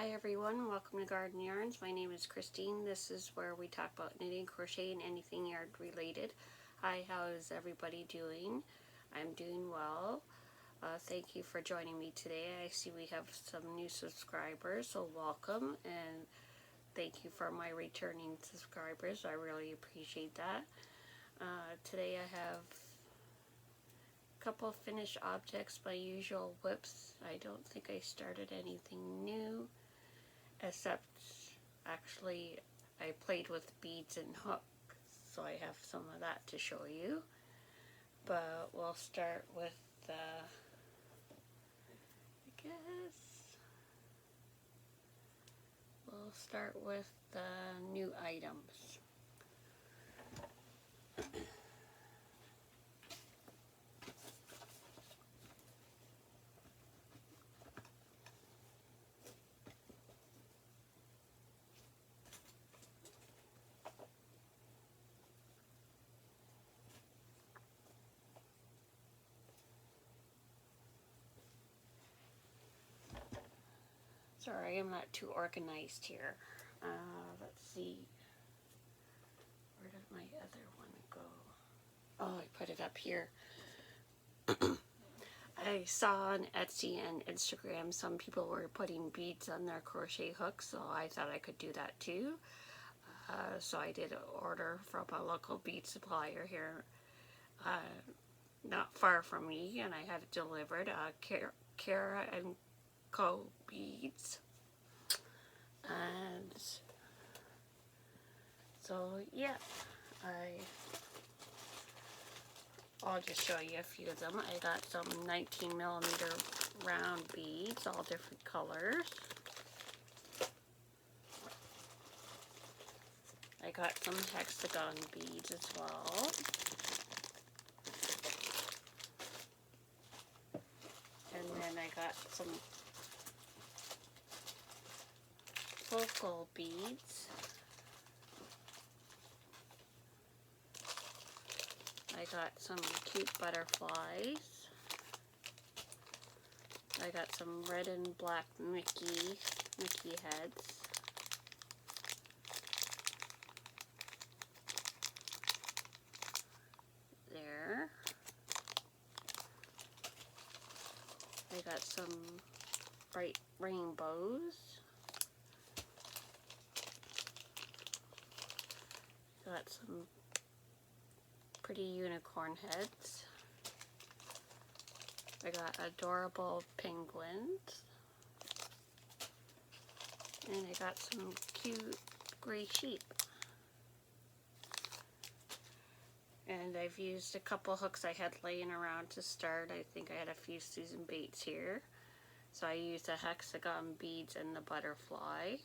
Hi everyone, welcome to Garden Yarns. My name is Christine. This is where we talk about knitting, crochet, and anything yard related. Hi, how is everybody doing? I'm doing well. Thank you for joining me today. I see we have some new subscribers, so welcome, and thank you for my returning subscribers. I really appreciate that. Today I have couple of finished objects, my usual WIPs. I don't think I started anything new, except actually I played with beads and hooks, so I have some of that to show you. But we'll start with the, we'll start with the new items. Sorry, I'm not too organized here. Let's see. Where did my other one go? Oh, I put it up here. I saw on Etsy and Instagram some people were putting beads on their crochet hooks, so I thought I could do that too. So I did order from a local bead supplier here, not far from me, and I had it delivered. Cara and Co beads, and so yeah, I'll just show you a few of them. I got some 19mm round beads, all different colors. I got some Hexagon beads as well. And then I got some focal beads. I got some cute butterflies. I got some red and black Mickey heads. There. I got some bright rainbows. Got some pretty unicorn heads. I got adorable penguins. And I got some cute gray sheep. And I've used a couple hooks I had laying around to start. I think I had a few Susan Bates here. So I used the Hexagon beads and the butterfly.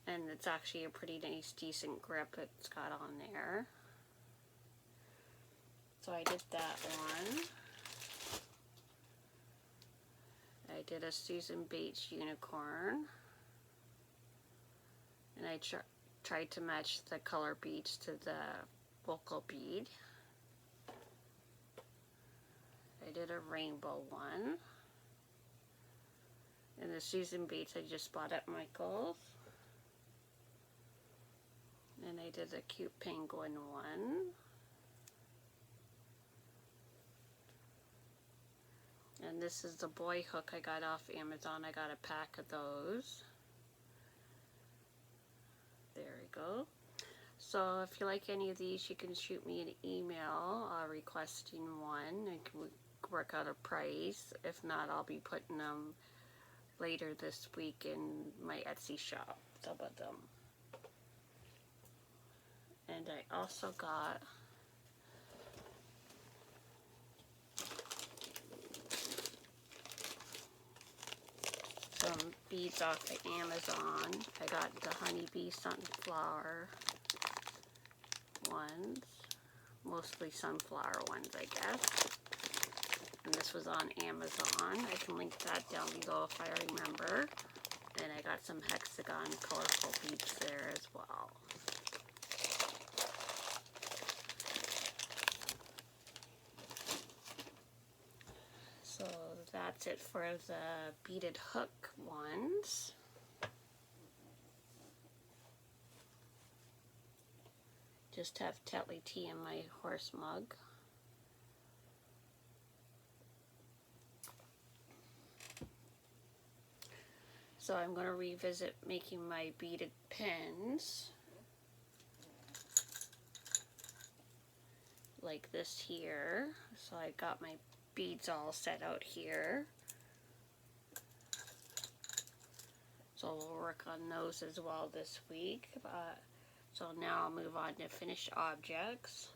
And it's actually a pretty nice, decent grip it's got on there. So I did that one. I did a Susan Bates unicorn. And I tried to match the color beads to the vocal bead. I did a rainbow one. And the Susan Bates I just bought at Michael's. And I did a cute penguin one. And this is the boy hook I got off Amazon. I got a pack of those. There we go. So if you like any of these, you can shoot me an email requesting one. I can work out a price. If not, I'll be putting them later this week in my Etsy shop. Some of them. And I also got some beads off of Amazon. I got the honeybee sunflower ones, mostly sunflower ones, I guess. And this was on Amazon. I can link that down below if I remember. And I got some Hexagon colorful beads there as well. So that's that's it for the beaded hook ones. Just have Tetley tea in my horse mug. So I'm going to revisit making my beaded pins. Like this here. So I got my beads all set out here. So we'll work on those as well this week. So now I'll move on to finished objects.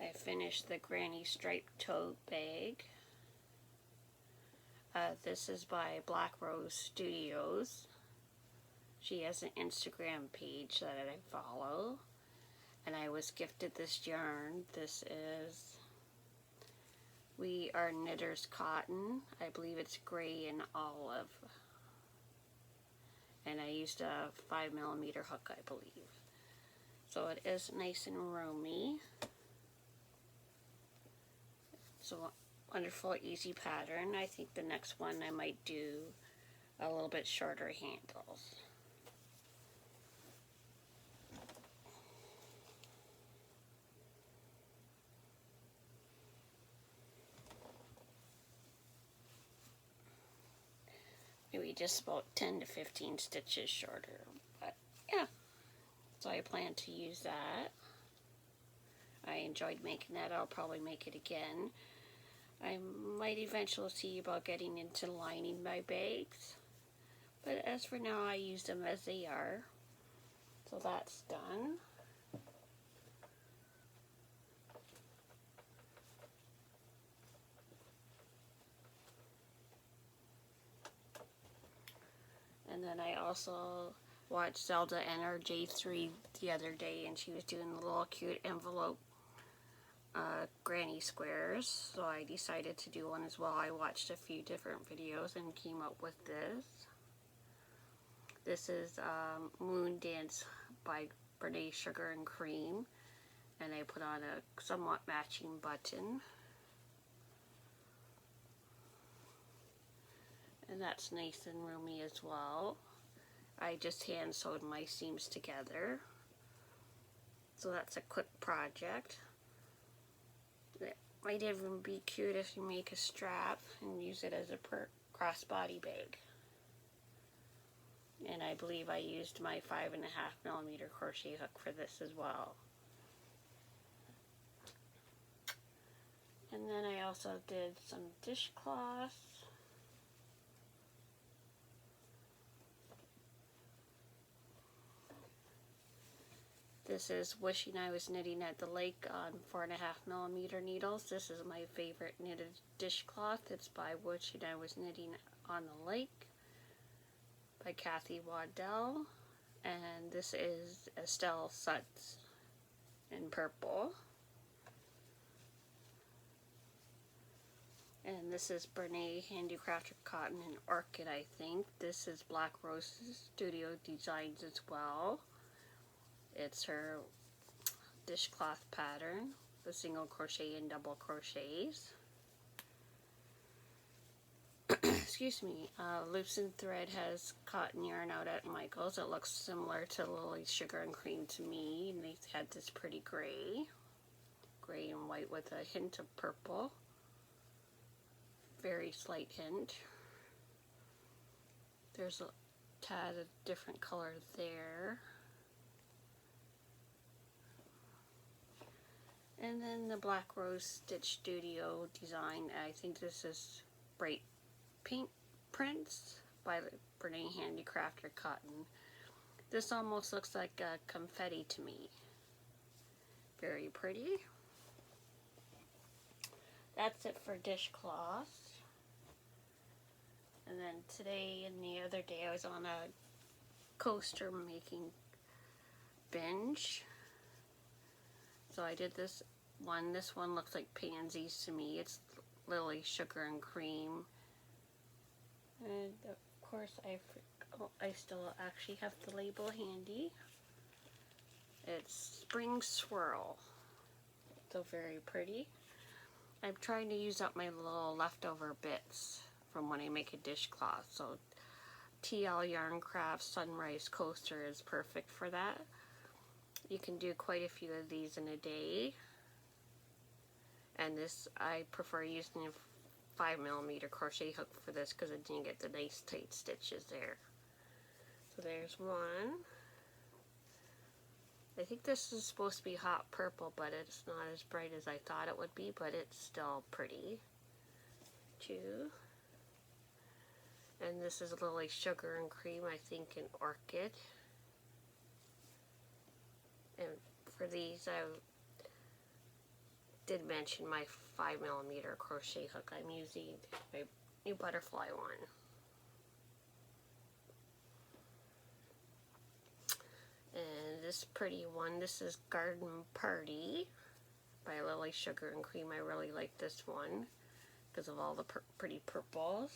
I finished the granny striped tote bag. This is by Black Rose Studios. She has an Instagram page that I follow. And I was gifted this yarn. This is We Are Knitters Cotton. I believe it's gray and olive. And I used a 5mm hook, I believe. So it is nice and roomy. So wonderful, easy pattern. I think the next one I might do a little bit shorter handles. Maybe just about 10 to 15 stitches shorter, but yeah. So I plan to use that. I enjoyed making that. I'll probably make it again. I might eventually see about getting into lining my bags, but as for now I use them as they are. So that's done. And then I also watched Zelda NRJ3 the other day, and she was doing a little cute envelope granny squares, so I decided to do one as well. I watched a few different videos and came up with this. This is Moon Dance by Brene Sugar and Cream, and I put on a somewhat matching button. And that's nice and roomy as well. I just hand sewed my seams together. So that's a quick project. It might even be cute if you make a strap and use it as a crossbody bag. And I believe I used my 5.5mm crochet hook for this as well. And then I also did some dishcloths. This is Wishing I Was Knitting at the Lake on 4.5mm needles. This is my favorite knitted dishcloth. It's by Wishing I Was Knitting on the Lake by Kathy Waddell. And this is Estelle Sutz in purple. And this is Brene Handicrafted Cotton and Orchid, I think. This is Black Rose Studio Designs as well. It's her dishcloth pattern, the single crochet and double crochets. Excuse me. Loops and Thread has cotton yarn out at Michael's. It looks similar to Lily's Sugar and Cream to me, and they had this pretty gray and white with a hint of purple. Very slight hint. There's a tad of different color there. And then the Black Rose Stitch Studio design. I think this is Bright Pink Prints by Brene Handicrafted Cotton. This almost looks like confetti to me. Very pretty. That's it for dishcloths. And then today and the other day I was on a coaster making binge. So I did this one. This one looks like pansies to me. It's Lily's Sugar and Cream. And of course I still actually have the label handy. It's Spring Swirl. So very pretty. I'm trying to use up my little leftover bits from when I make a dishcloth. So TL Yarn Craft Sunrise Coaster is perfect for that. You can do quite a few of these in a day. And this, I prefer using a 5mm crochet hook for this because then you get the nice tight stitches there. So there's one. I think this is supposed to be hot purple, but it's not as bright as I thought it would be, but it's still pretty. 2. And this is Lily Sugar and Cream, I think in Orchid. And for these, I did mention my 5mm crochet hook. I'm using my new butterfly one. And this pretty one, this is Garden Party by Lily Sugar and Cream. I really like this one because of all the pretty purples.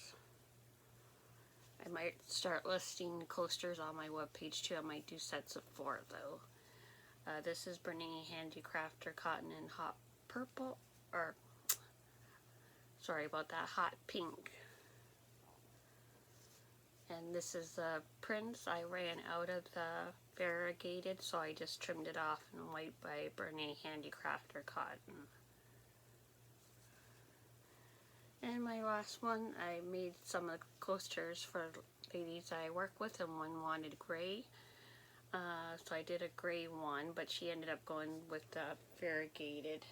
I might start listing coasters on my webpage too. I might do sets of 4 though. This is Brittany Handicrafter Cotton in Hot Purple, or sorry about that, Hot Pink. And this is the Prince. I ran out of the variegated, so I just trimmed it off in white by Brittany Handicrafter Cotton. And my last one, I made some of the coasters for ladies I work with, and one wanted gray. So I did a gray one, but she ended up going with the variegated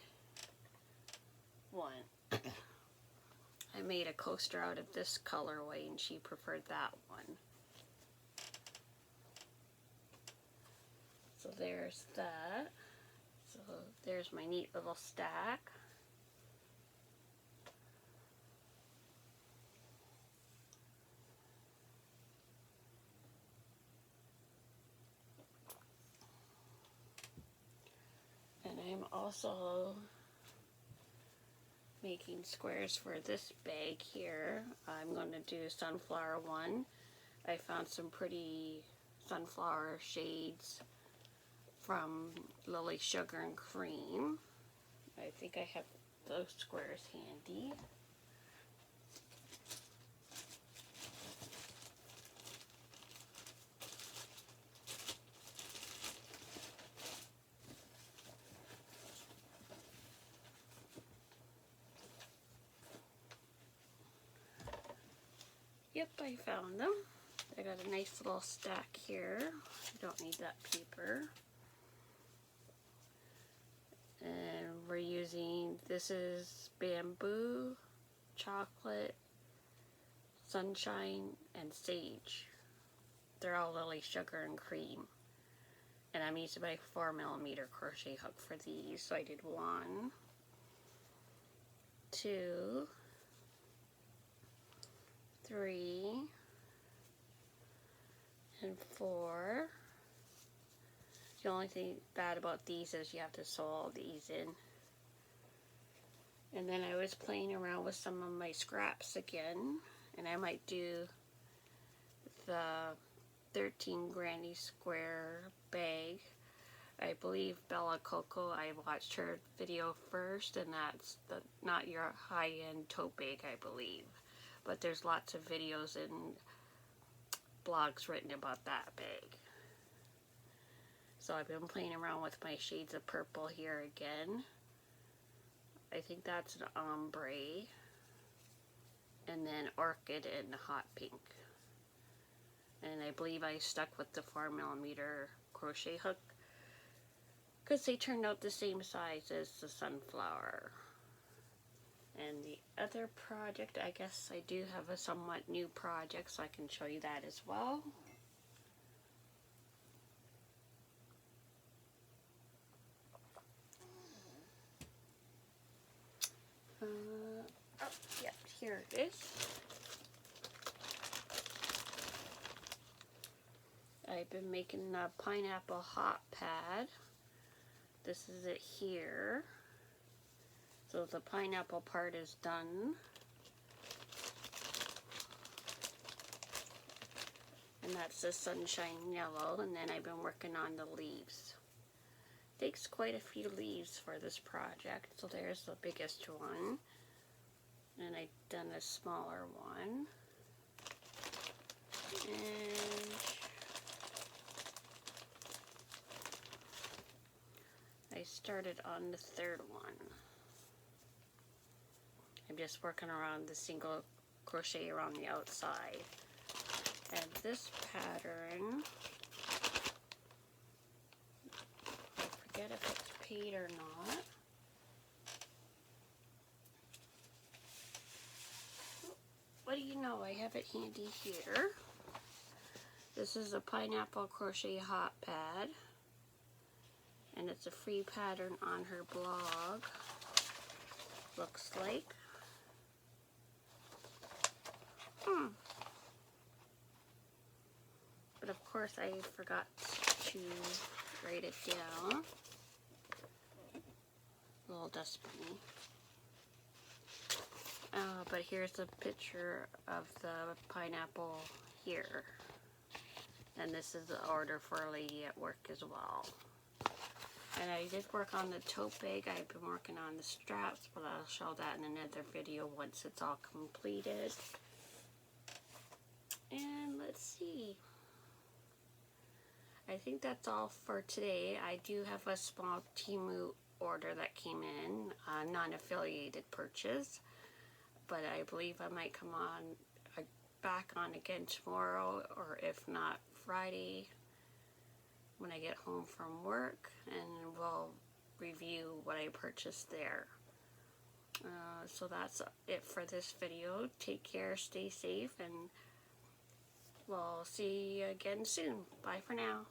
one. I made a coaster out of this colorway, and she preferred that one. So there's that. So there's my neat little stack. And I'm also making squares for this bag here. I'm going to do a sunflower one. I found some pretty sunflower shades from Lily Sugar and Cream. I think I have those squares handy. Yep, I found them. I got a nice little stack here. I don't need that paper. And we're using, this is bamboo, chocolate, sunshine, and sage. They're all Lily Sugar and Cream. And I'm using my 4mm crochet hook for these. So I did 1, 2, 3, and 4. The only thing bad about these is you have to sew all these in. And then I was playing around with some of my scraps again, and I might do the 13 Granny Square bag. I believe Bella Coco, I watched her video first, and that's the Not Your High-End tote bag, I believe. But there's lots of videos and blogs written about that bag. So I've been playing around with my shades of purple here again. I think that's an ombre. And then orchid and hot pink. And I believe I stuck with the 4mm crochet hook because they turned out the same size as the sunflower. And the other project, I guess I do have a somewhat new project, so I can show you that as well. Oh, yep, here it is. I've been making a pineapple hot pad. This is it here. So the pineapple part is done. And that's the sunshine yellow, and then I've been working on the leaves. takes quite a few leaves for this project. So there's the biggest one. And I've done a smaller one. And I started on the third one. I'm just working around the single crochet around the outside. And this pattern, I forget if it's paid or not. What do you know? I have it handy here. This is a pineapple crochet hot pad, and it's a free pattern on her blog. Looks like. But of course I forgot to write it down. Little dust bunny. But here's a picture of the pineapple here. And this is the order for a lady at work as well. And I did work on the tote bag. I've been working on the straps, but I'll show that in another video once it's all completed. And let's see. I think that's all for today. I do have a small Temu order that came in, a non-affiliated purchase. But I believe I might come on back on again tomorrow, or if not Friday when I get home from work, and we'll review what I purchased there. So that's it for this video. Take care, stay safe, and we'll see you again soon. Bye for now.